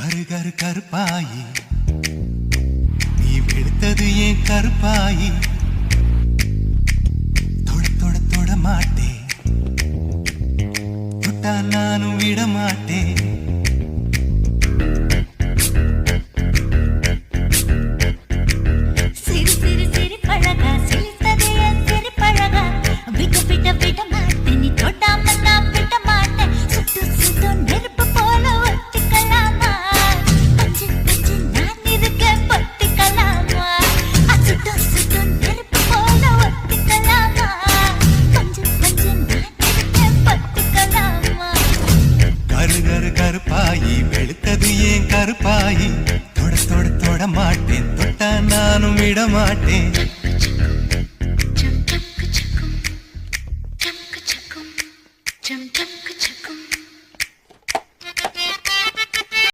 கரு கருப்பாயி நீ வெளுத்தது ஏன் கருப்பாயி தொட தொட தொட மாட்டேன் தொட்டா நானும் விட மாட்டேன் கருப்பாயி வெளுத்தது ஏன் கருப்பாயி தொட தொட தொட மாட்டேன் தொட்டா நானும் விட மாட்டேன்